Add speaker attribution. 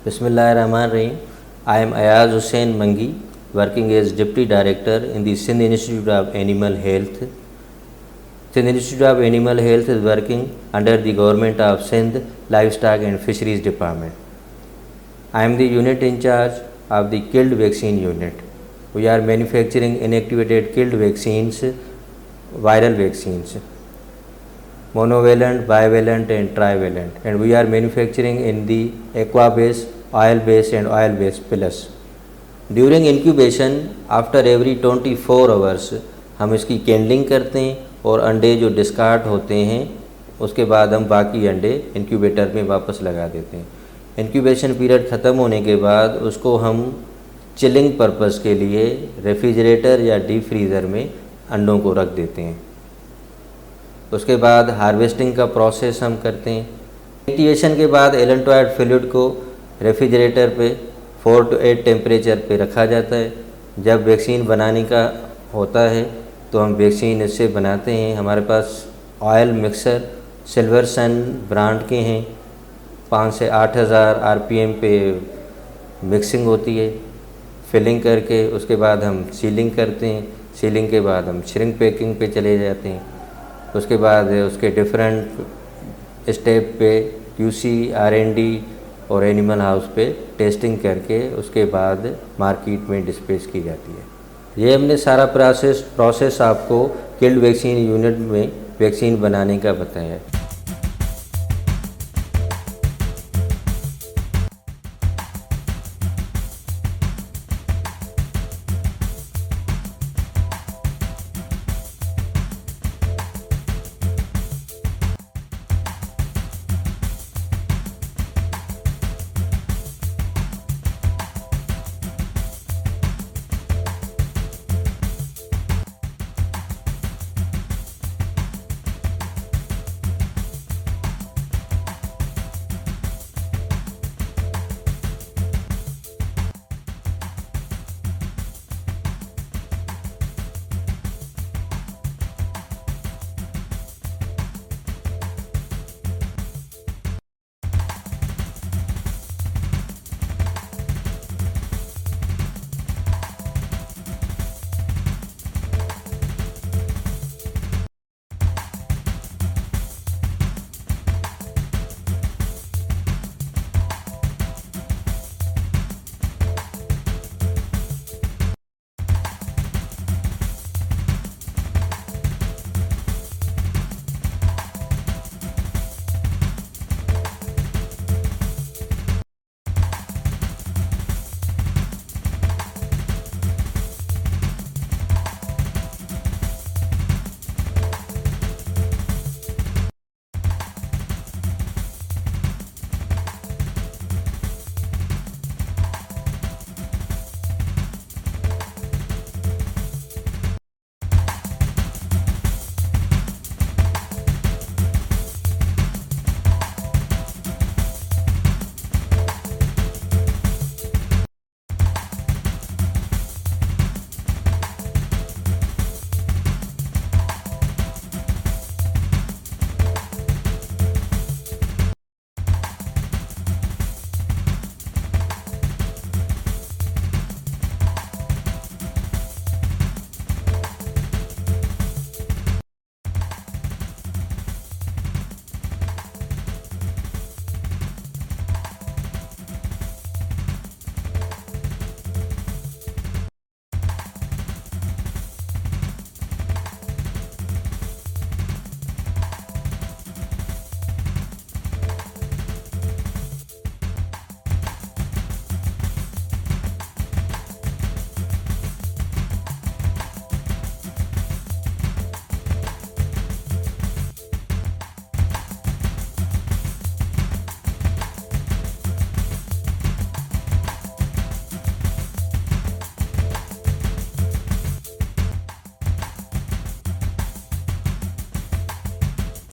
Speaker 1: Bismillahirrahmanirrahim. I am Ayaz Hussain Mangi, working as Deputy Director in the Sindh Institute of Animal Health. Sindh Institute of Animal Health is working under the Government of Sindh Livestock and Fisheries Department. I am the unit in charge of the killed vaccine unit. We are manufacturing inactivated killed vaccines, viral vaccines, monovalent, bivalent and trivalent, and we are manufacturing in the aqua-based, oil-based and oil-based pillars. During incubation, after every 24 hours, हम इसकी कैंडलिंग करते हैं और अंडे जो discard होते हैं उसके बाद हम बाकी अंडे इंक्यूबेटर में वापस लगा देते हैं। इंक्यूबेशन पीरियड ख़त्म होने के बाद उसको हम चिलिंग पर्पस के लिए रेफ्रिजरेटर या डीप फ्रीज़र में अंडों को रख देते हैं। उसके बाद हार्वेस्टिंग का प्रोसेस हम करते हैं। एक्टिवेशन के बाद एलेंटॉयड फ्लूइड को रेफ्रिजरेटर पे 4 to 8 टेम्परेचर पे रखा जाता है। जब वैक्सीन बनाने का होता है तो हम वैक्सीन इससे बनाते हैं। हमारे पास ऑयल मिक्सर सिल्वर सन ब्रांड के हैं। 5 से 8,000 RPM पे मिक्सिंग होती है। फिलिंग करके उसके बाद हम सीलिंग करते हैं। सीलिंग के बाद हम श्रिंक पैकिंग पे चले जाते हैं। उसके बाद उसके डिफरेंट स्टेप पे QC, R&D और एनिमल हाउस पे टेस्टिंग करके उसके बाद मार्केट में डिस्पैच की जाती है। ये हमने सारा प्रोसेस आपको किल्ड वैक्सीन यूनिट में वैक्सीन बनाने का बताया है।